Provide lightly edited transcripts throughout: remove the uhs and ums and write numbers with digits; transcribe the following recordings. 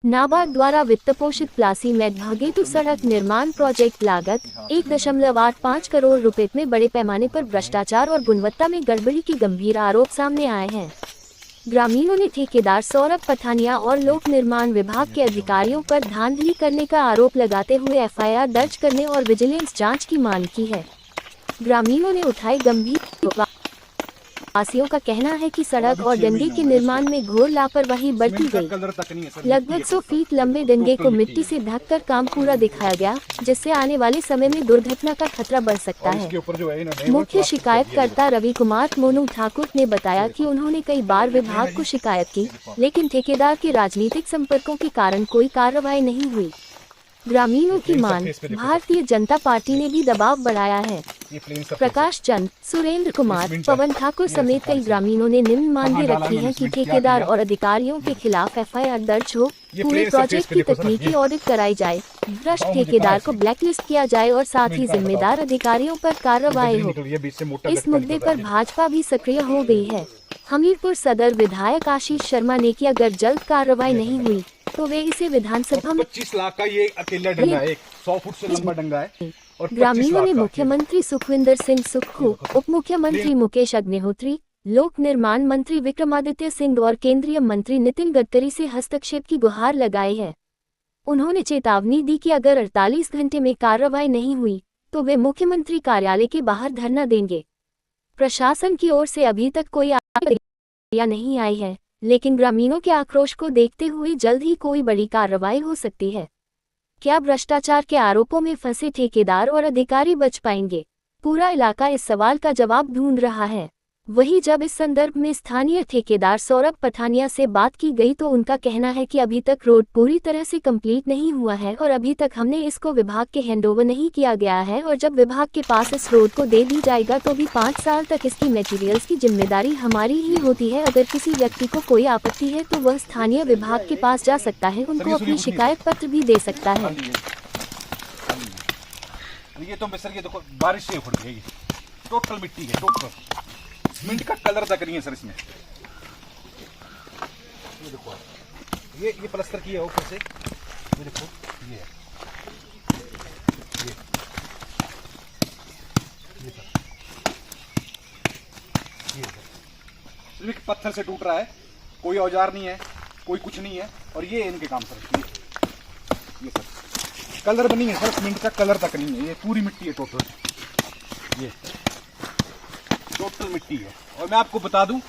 नाबार्ड द्वारा वित्तपोषित प्लासी मेडभगेतु सड़क निर्माण प्रोजेक्ट लागत 1.85 करोड़ रुपए में बड़े पैमाने पर भ्रष्टाचार और गुणवत्ता में गड़बड़ी के गंभीर आरोप सामने आए हैं। ग्रामीणों ने ठेकेदार सौरभ पठानिया और लोक निर्माण विभाग के अधिकारियों पर धांधली करने का आरोप लगाते हुए एफआईआर दर्ज करने और विजिलेंस जांच की मांग की है। ग्रामीणों ने उठाए गंभीर वासियों का कहना है कि सड़क और डंडे के निर्माण में घोर लापरवाही बरती गई। लगभग 100 फीट लंबे डंडे को मिट्टी से ढककर काम पूरा दिखाया गया, जिससे आने वाले समय में दुर्घटना का खतरा बढ़ सकता है। मुख्य शिकायतकर्ता रवि कुमार मोनू ठाकुर ने बताया कि उन्होंने कई बार विभाग को शिकायत की, लेकिन ठेकेदार के राजनीतिक संपर्कों के कारण कोई कार्रवाई नहीं हुई। ग्रामीणों की मांग, भारतीय जनता पार्टी ने भी दबाव बढ़ाया है। प्रकाश चंद, सुरेंद्र कुमार, पवन ठाकुर समेत कई ग्रामीणों ने निम्न मांगे रखी हैं कि ठेकेदार और अधिकारियों के खिलाफ एफआईआर दर्ज हो, पूरे प्रोजेक्ट की तकनीकी ऑडिट कराई जाए, भ्रष्ट ठेकेदार को ब्लैकलिस्ट किया जाए और साथ ही जिम्मेदार अधिकारियों पर कार्रवाई हो। इस मुद्दे पर भाजपा भी सक्रिय हो गई है। हमीरपुर सदर विधायक आशीष शर्मा ने कि अगर जल्द कार्रवाई नहीं हुई तो वे इसे विधानसभा में 25 लाख का ये अकेला डंगा है, 100 फुट से लंबा डंगा है। और ग्रामीणों ने मुख्यमंत्री सुखविंदर सिंह सुक्खू, उप मुख्यमंत्री मुकेश अग्निहोत्री, लोक निर्माण मंत्री विक्रमादित्य सिंह और केंद्रीय मंत्री नितिन गडकरी से हस्तक्षेप की गुहार लगाई है। उन्होंने चेतावनी दी कि अगर 48 घंटे में कार्रवाई नहीं हुई तो वे मुख्यमंत्री कार्यालय के बाहर धरना देंगे। प्रशासन की ओर से अभी तक कोई प्रतिक्रिया नहीं आई है, लेकिन ग्रामीणों के आक्रोश को देखते हुए जल्द ही कोई बड़ी कार्रवाई हो सकती है। क्या भ्रष्टाचार के आरोपों में फंसे ठेकेदार और अधिकारी बच पाएंगे? पूरा इलाका इस सवाल का जवाब ढूंढ रहा है। वहीं जब इस संदर्भ में स्थानीय ठेकेदार सौरभ पठानिया से बात की गई तो उनका कहना है कि अभी तक रोड पूरी तरह से कंप्लीट नहीं हुआ है और अभी तक हमने इसको विभाग के हैंडओवर नहीं किया गया है, और जब विभाग के पास इस रोड को दे दी जाएगा तो भी 5 साल तक इसकी मटेरियल्स की जिम्मेदारी हमारी ही होती है। अगर किसी व्यक्ति को कोई आपत्ति है तो वह स्थानीय विभाग के पास जा सकता है, उनको अपनी शिकायत पत्र भी दे सकता है। ये तो सर ये देखो बारिश से उखड़ गई, टोटल मिट्टी है, टोटल सीमेंट का कलर तक नहीं है सर इसमें। ये देखो ये प्लास्टर किया है ऊपर से, ये देखो ये है, ये पत्थर से टूट रहा है, कोई औजार नहीं है, कोई कुछ नहीं है, और ये इनके काम सर। ये सर कलर भी नहीं है सर, सीमेंट का कलर तक नहीं है, ये पूरी मिट्टी है टोटल, ये टोटल मिट्टी है। और मैं आपको बता दूं,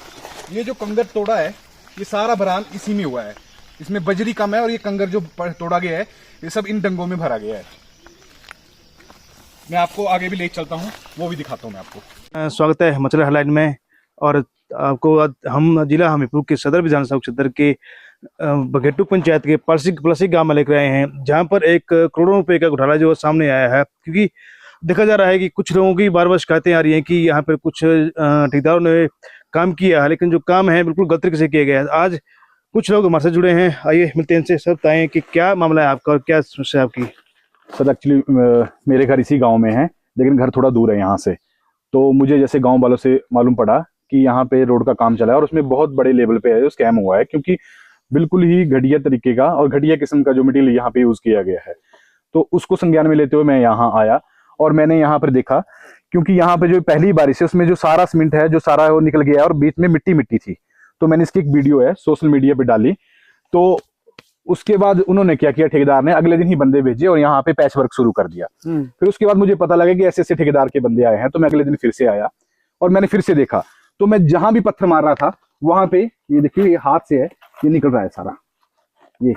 ये जो कंगर तोड़ा है ये सारा भरान इसी में हुआ है, इसमें बजरी कम है और ये कंगर जो तोड़ा गया है ये सब इन डंगों में भरा गया है। मैं आपको आगे भी ले चलता हूं, वो भी दिखाता हूं मैं आपको। स्वागत है मचला हेडलाइन में, और आपको हम जिला हमीरपुर के सदर विधानसभा क्षेत्र के बघेटू पंचायत के पलसी गांव में लेकर आए हैं, जहां पर एक करोड़ों रुपए का घोटाला जो सामने आया है। क्योंकि देखा जा रहा है कि कुछ लोगों की बार बार शिकायतें आ रही हैं कि यहाँ पर कुछ ठेकेदारों ने काम किया है, लेकिन जो काम है बिल्कुल गलत तरीके से किया गया है। आज कुछ लोग हमारे से जुड़े हैं, आइए मिलते हैं इनसे, सब बताएं कि क्या मामला है आपका और क्या समस्या है आपकी। सर एक्चुअली मेरे घर इसी गांव में है, लेकिन घर थोड़ा दूर है यहाँ से। तो मुझे जैसे गांव वालों से मालूम पड़ा कि यहाँ पे रोड का काम चला है और उसमें बहुत बड़े लेवल पे है जो स्कैम हुआ है, क्योंकि बिल्कुल ही घटिया तरीके का और घटिया किस्म का जो मटेरियल यहाँ पे यूज किया गया है। तो उसको संज्ञान में लेते हुए मैं यहाँ आया और मैंने यहाँ पर देखा, क्योंकि यहाँ पे जो पहली बारिश है उसमें जो सारा सीमेंट है जो सारा वो निकल गया और बीच में मिट्टी मिट्टी थी। तो मैंने इसकी एक वीडियो है सोशल मीडिया पे डाली। तो उसके बाद उन्होंने क्या किया, ठेकेदार ने अगले दिन ही बंदे भेजे और यहाँ पे पैच वर्क शुरू कर दिया। फिर उसके बाद मुझे पता लगा कि ऐसे ऐसे ठेकेदार के बंदे आए हैं। तो मैं अगले दिन फिर से आया और मैंने फिर से देखा, तो मैं जहां भी पत्थर मार रहा था वहां पे ये देखिए ये हाथ से है, ये निकल रहा है सारा, ये।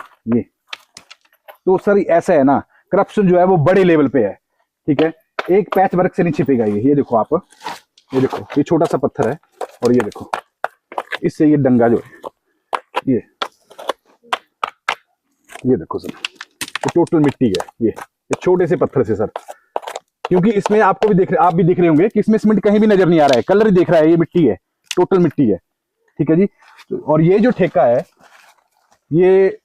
तो सर ऐसा है ना, करप्शन जो है वो बड़े लेवल पे है, ठीक है। एक पैच वर्क से नहीं छिपेगा ये देखो आप, ये देखो ये छोटा सा पत्थर है और ये देखो इससे ये डंगा जो है ये देखो सर, ये टोटल मिट्टी है, ये छोटे से पत्थर से सर। क्योंकि इसमें आपको भी आप भी देख रहे होंगे कि इसमें सीमेंट कहीं भी नजर नहीं आ रहा है, कलर ही देख रहा है, ये मिट्टी है, टोटल मिट्टी है, ठीक है जी। और ये जो ठेका है ये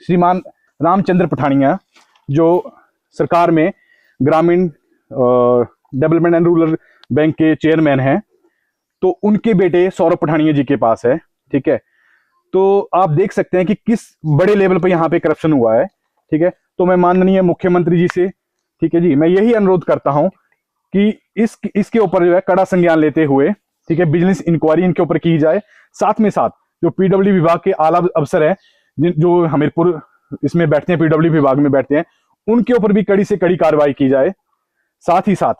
श्रीमान रामचंद्र पठानिया जो सरकार में ग्रामीण डेवलपमेंट एंड रूरल बैंक के चेयरमैन हैं, तो उनके बेटे सौरभ पठानिया जी के पास है, ठीक है। तो आप देख सकते हैं कि किस बड़े लेवल पर यहाँ पे करप्शन हुआ है। ठीक है, तो मैं माननीय मुख्यमंत्री जी से, ठीक है जी, मैं यही अनुरोध करता हूं कि इसके ऊपर जो है कड़ा संज्ञान लेते हुए, ठीक है, विजिलेंस इंक्वायरी इनके ऊपर की जाए। साथ में साथ जो पीडब्ल्यू विभाग के आला अफसर है, जो हमीरपुर इसमें बैठते हैं, पीडब्ल्यू विभाग में बैठते हैं, उनके ऊपर भी कड़ी से कड़ी कार्रवाई की जाए। साथ ही साथ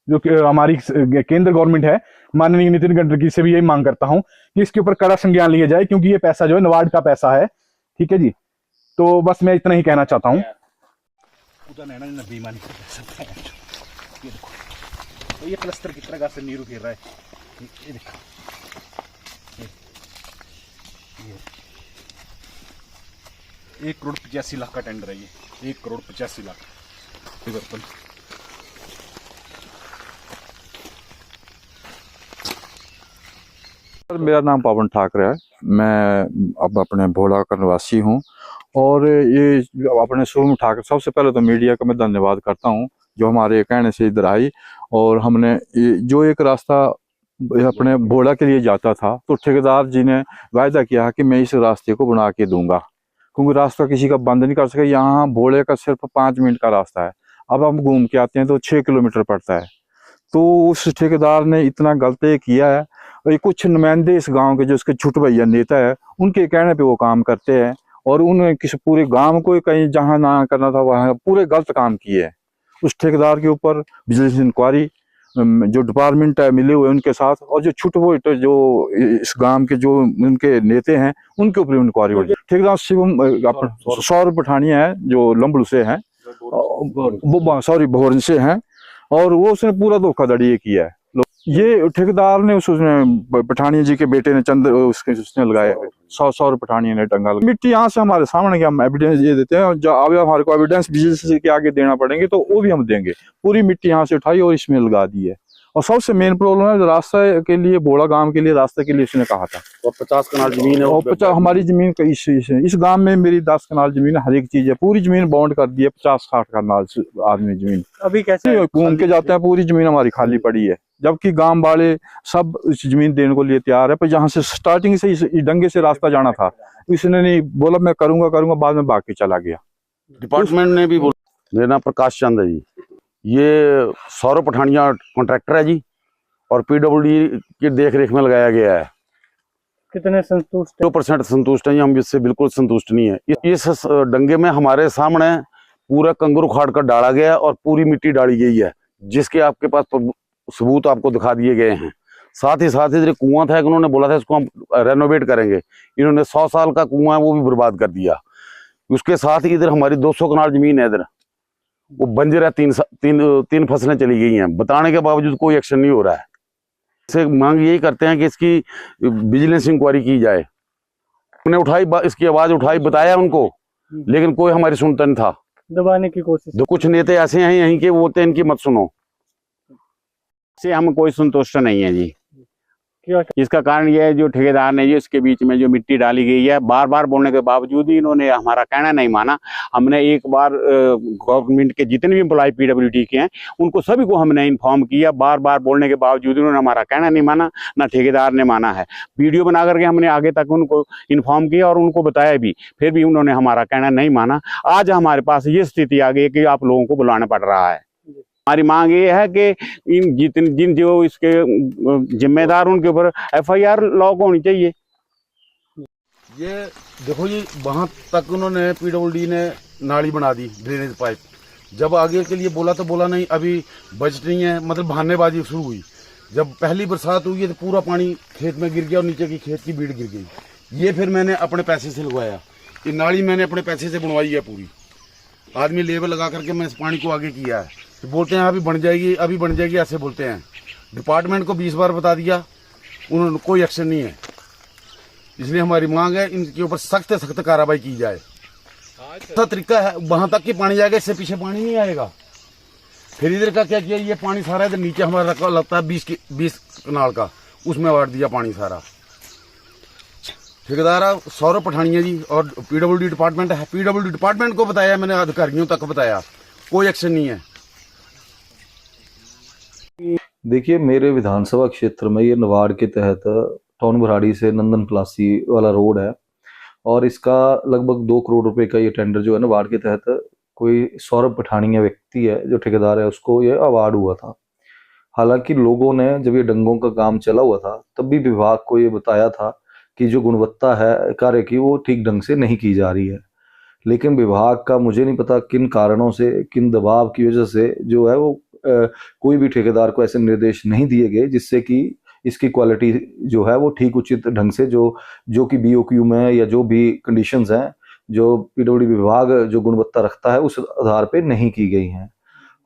जो हमारी केंद्र गवर्नमेंट है, माननीय नितिन गडकरी से भी यही मांग करता हूं कि इसके ऊपर कड़ा संज्ञान लिया जाए, क्योंकि ये पैसा जो है नबार्ड का पैसा है। ठीक है जी, तो बस मैं इतना ही कहना चाहता हूं। बेईमानी ये देखो, तो ये प्लस्तर किस तरह से नीरू गिर रहा है, ये देखो, ये 1,85,00,000 का टेंडर है ये, 1,85,00,000 विवर्तन। मेरा नाम पवन ठाकरे है। मैं अब अपने भोला का निवासी हूँ और ये अपने शुभम ठाकरे, सबसे पहले तो मीडिया का मैं धन्यवाद करता हूँ जो हमारे कहने से इधर आई। और हमने जो एक रास्ता अपने भोला के लिए जाता था, तो ठेकेदार जी ने वायदा किया कि मैं इस रास्ते को बना के दूंगा, क्योंकि रास्ता किसी का बंद नहीं कर सके। यहाँ भोले का सिर्फ 5 मिनट का रास्ता है, अब हम घूम के आते हैं तो 6 किलोमीटर पड़ता है। तो उस ठेकेदार ने इतना गलत किया है। और ये कुछ नुमाइंदे इस गांव के जो उसके छुट भैया नेता है, उनके कहने पे वो काम करते हैं और उन्होंने किसी पूरे गांव को कहीं जहां ना करना था वहां पूरे गलत काम किए हैं। उस ठेकेदार के ऊपर विजिलेंस इंक्वायरी जो डिपार्टमेंट है मिले हुए उनके साथ, और जो छुट वो जो इस गांव के जो उनके नेता हैं उनके ऊपर इंक्वायरी हो। ठेकेदार शिवम सौरभ पठानिया है जो लंबड़ू से हैं, सॉरी भोरन से हैं, और वो उसने पूरा धोखाधड़ी किया है। ये ठेकेदार ने उसने पठानिया जी के बेटे ने उसने लगाया, सौरभ पठानिया ने टंगा लगा। मिट्टी यहाँ से हमारे सामने हम एविडेंस ये देते हैं, जो अब हमारे को एविडेंस विजिलेंस के आगे देना पड़ेंगे तो वो भी हम देंगे। पूरी मिट्टी यहाँ से उठाई और इसमें लगा दी है। और सबसे मेन प्रॉब्लम है रास्ता के लिए, बोड़ा गांव के लिए रास्ते के लिए उसने कहा था। और 50 कनाल जमीन है, और 50 हमारी जमीन का इस गांव में मेरी 10 कनाल जमीन है, हर एक चीज है, पूरी जमीन बाउंड कर दी है। 50-60 कनाल आदमी जमीन अभी कैसे घूम के जाते हैं, पूरी जमीन हमारी खाली पड़ी है, जबकि गांव वाले सब इस जमीन देने को लिए तैयार है। पर जहाँ से स्टार्टिंग से इस डंगे से रास्ता जाना था, इसने नहीं बोला मैं करूंगा, बाद में भाग के चला गया। डिपार्टमेंट ने भी बोला। मेरा नाम प्रकाश चंद है जी, ये सौरभ पठानिया कॉन्ट्रैक्टर है जी, और पीडब्ल्यूडी की देख रेख में लगाया गया है। कितने संतुष्ट? 2% संतुष्ट है, हम इससे बिल्कुल संतुष्ट नहीं है। इस डंगे में हमारे सामने पूरा कंगरू खाड़ कर डाला गया और पूरी मिट्टी डाली गई है, जिसके आपके पास सबूत आपको दिखा दिए गए हैं। साथ ही साथ इधर कुआं था, उन्होंने बोला था इसको हम रेनोवेट करेंगे, इन्होंने 100 साल का कुआं है वो भी बर्बाद कर दिया। उसके साथ ही इधर हमारी 200 कनाल जमीन है, इधर वो बंजर है, तीन फसलें चली गई हैं, बताने के बावजूद कोई एक्शन नहीं हो रहा है। से मांग यही करते हैं कि इसकी विजिलेंस इंक्वायरी की जाए। हमने उठाई, इसकी आवाज उठाई, बताया उनको, लेकिन कोई हमारी सुनता नहीं था। दबाने की कोशिश। कुछ नेता ऐसे हैं यहीं के, वो बोलते हैं इनकी मत सुनो, से हम कोई संतुष्ट नहीं है जी। इसका कारण यह है जो ठेकेदार ने जो इसके बीच में जो मिट्टी डाली गई है, बार बार बोलने के बावजूद ही इन्होंने हमारा कहना नहीं माना। हमने एक बार गवर्नमेंट के जितने भी एम्प्लॉय पीडब्ल्यूडी के हैं उनको सभी को हमने इन्फॉर्म किया, बार बार बोलने के बावजूद उन्होंने हमारा कहना नहीं माना, ना ठेकेदार ने माना है। वीडियो बना करके हमने आगे तक उनको इन्फॉर्म किया और उनको बताया भी, फिर भी उन्होंने हमारा कहना नहीं माना। आज हमारे पास ये स्थिति आ गई कि आप लोगों को बुलाना पड़ रहा है। हमारी मांग ये है कि जिन जो इसके जिम्मेदार उनके ऊपर FIR लॉक होनी चाहिए। ये देखो जी, वहां तक उन्होंने पीडब्ल्यूडी ने नाली बना दी, ड्रेनेज पाइप। जब आगे के लिए बोला तो बोला नहीं, अभी बजट नहीं है, मतलब बहानेबाजी शुरू हुई। जब पहली बरसात हुई है तो पूरा पानी खेत में गिर गया और नीचे की खेत की बीड़ गिर गई। ये फिर मैंने अपने पैसे से लगवाया, ये नाली मैंने अपने पैसे से बनवाई है पूरी, आदमी लेबर लगा करके मैं इस पानी को आगे किया है। तो बोलते हैं अभी बन जाएगी, अभी बन जाएगी, ऐसे बोलते हैं। डिपार्टमेंट को 20 बार बता दिया, उन्होंने कोई एक्शन नहीं है। इसलिए हमारी मांग है इनके ऊपर सख्त से सख्त कार्रवाई की जाए। तो तरीका है, वहां तक कि पानी जाएगा, इससे पीछे पानी नहीं आएगा। फिर इधर का क्या किया, ये पानी सारा इधर नीचे हमारा लगता है 20 कनाल का, उसमें वाट दिया पानी सारा। ठेकेदार सौरभ पठानिया जी और पीडब्ल्यूडी डिपार्टमेंट है, पीडब्ल्यूडी डिपार्टमेंट को बताया मैंने, अधिकारियों तक बताया, कोई एक्शन नहीं है। देखिए, मेरे विधानसभा क्षेत्र में ये नवाड़ के तहत टाउन भराड़ी से नंदन प्लासी वाला रोड है और इसका लगभग 2 करोड़ रुपए का ये टेंडर जो है नवाड़ के तहत कोई सौरभ पठानिया व्यक्ति है जो ठेकेदार है उसको ये अवार्ड हुआ था। हालांकि लोगों ने जब ये डंगों का काम चला हुआ था तब भी विभाग को ये बताया था कि जो गुणवत्ता है कार्य की वो ठीक ढंग से नहीं की जा रही है, लेकिन विभाग का मुझे नहीं पता किन कारणों से, किन दबाव की वजह से जो है वो कोई भी ठेकेदार को ऐसे निर्देश नहीं दिए गए जिससे कि इसकी क्वालिटी जो है वो ठीक उचित ढंग से जो कि बीओक्यू में या जो भी कंडीशंस हैं जो पीडब्ल्यूडी विभाग जो गुणवत्ता रखता है उस आधार पे नहीं की गई हैं।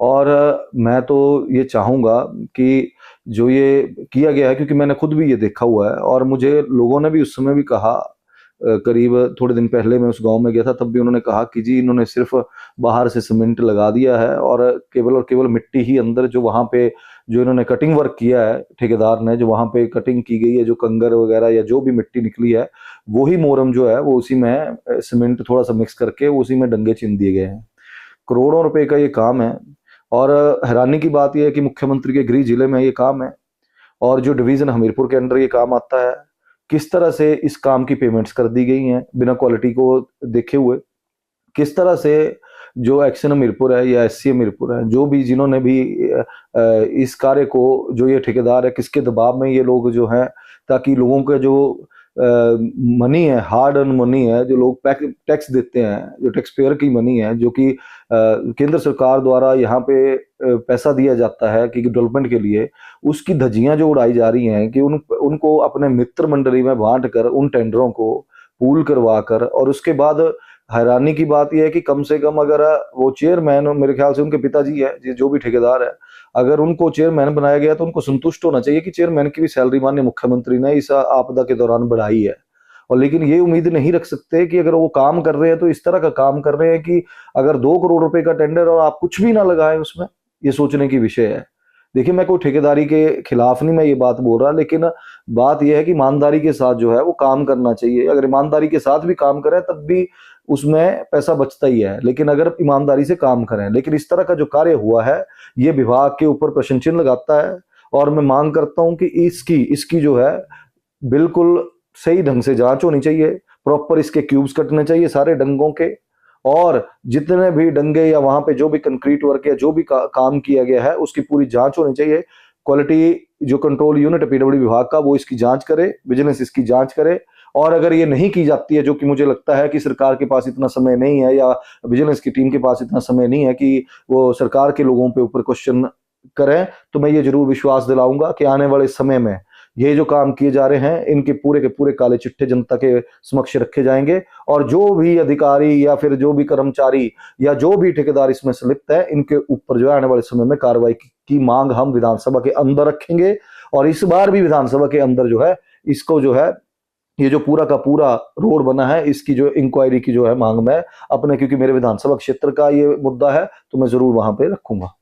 और मैं तो ये चाहूँगा कि जो ये किया गया है, क्योंकि मैंने खुद भी ये देखा हुआ है और मुझे लोगों ने भी उस समय भी कहा, करीब थोड़े दिन पहले मैं उस गांव में गया था तब भी उन्होंने कहा कि जी इन्होंने सिर्फ बाहर से सीमेंट लगा दिया है और केवल मिट्टी ही अंदर जो वहां पे जो इन्होंने कटिंग वर्क किया है ठेकेदार ने, जो वहां पे कटिंग की गई है, जो कंगर वगैरह या जो भी मिट्टी निकली है वही मोरम जो है वो उसी में सीमेंट थोड़ा सा मिक्स करके उसी में डंगे चिन दिए गए हैं। करोड़ों रुपए का ये काम है और हैरानी की बात यह है कि मुख्यमंत्री के गृह जिले में ये काम है और जो डिवीजन हमीरपुर के अंडर ये काम आता है, किस तरह से इस काम की पेमेंट्स कर दी गई हैं बिना क्वालिटी को देखे हुए, किस तरह से जो एक्शन हमीरपुर है या एससी हमीरपुर है, जो भी जिन्होंने भी इस कार्य को, जो ये ठेकेदार है, किसके दबाव में ये लोग जो हैं, ताकि लोगों का जो मनी है, हार्ड अर्न मनी है, जो लोग टैक्स देते हैं, जो टैक्स पेयर की मनी है, जो कि केंद्र सरकार द्वारा यहाँ पे पैसा दिया जाता है कि डेवलपमेंट के लिए, उसकी धज्जियां जो उड़ाई जा रही हैं कि उनको अपने मित्र मंडली में बांट कर उन टेंडरों को पूल करवा कर, और उसके बाद हैरानी की बात यह है कि कम से कम अगर वो चेयरमैन, मेरे ख्याल से उनके पिताजी है जो भी ठेकेदार है, अगर उनको चेयरमैन बनाया गया तो उनको संतुष्ट होना चाहिए कि चेयरमैन की भी सैलरी माननीय मुख्यमंत्री ने इस आपदा के दौरान बढ़ाई है। और लेकिन ये उम्मीद नहीं रख सकते कि अगर वो काम कर रहे हैं तो इस तरह का काम कर रहे हैं कि अगर 2 करोड़ रुपए का टेंडर और आप कुछ भी ना लगाए उसमें, ये सोचने की विषय है। देखिए, मैं कोई ठेकेदारी के खिलाफ नहीं मैं ये बात बोल रहा, लेकिन बात यह है कि ईमानदारी के साथ जो है वो काम करना चाहिए। अगर ईमानदारी के साथ भी काम करें तब भी उसमें पैसा बचता ही है, लेकिन अगर ईमानदारी से काम करें। लेकिन इस तरह का जो कार्य हुआ है ये विभाग के ऊपर प्रश्न चिन्ह लगाता है और मैं मांग करता हूं कि इसकी जो है बिल्कुल सही ढंग से जांच होनी चाहिए, प्रॉपर इसके क्यूब्स कटने चाहिए सारे डंगों के, और जितने भी डंगे या वहां पे जो भी कंक्रीट वर्क या जो भी काम किया गया है उसकी पूरी जांच होनी चाहिए। क्वालिटी जो कंट्रोल यूनिट है पीडब्ल्यूडी विभाग का, वो इसकी जांच करे, विजिलेंस इसकी जांच करे। और अगर ये नहीं की जाती है, जो कि मुझे लगता है कि सरकार के पास इतना समय नहीं है या विजिलेंस की टीम के पास इतना समय नहीं है कि वो सरकार के लोगों पे ऊपर क्वेश्चन करें, तो मैं ये जरूर विश्वास दिलाऊंगा कि आने वाले समय में ये जो काम किए जा रहे हैं इनके पूरे के पूरे काले चिट्ठे जनता के समक्ष रखे जाएंगे और जो भी अधिकारी या फिर जो भी कर्मचारी या जो भी ठेकेदार इसमें संलिप्त है, इनके ऊपर जो है आने वाले समय में कार्रवाई की मांग हम विधानसभा के अंदर रखेंगे। और इस बार भी विधानसभा के अंदर जो है इसको जो है ये जो पूरा का पूरा रोड बना है इसकी जो इंक्वायरी की जो है मांग मैं अपने, क्योंकि मेरे विधानसभा क्षेत्र का ये मुद्दा है तो मैं जरूर वहां पे रखूंगा।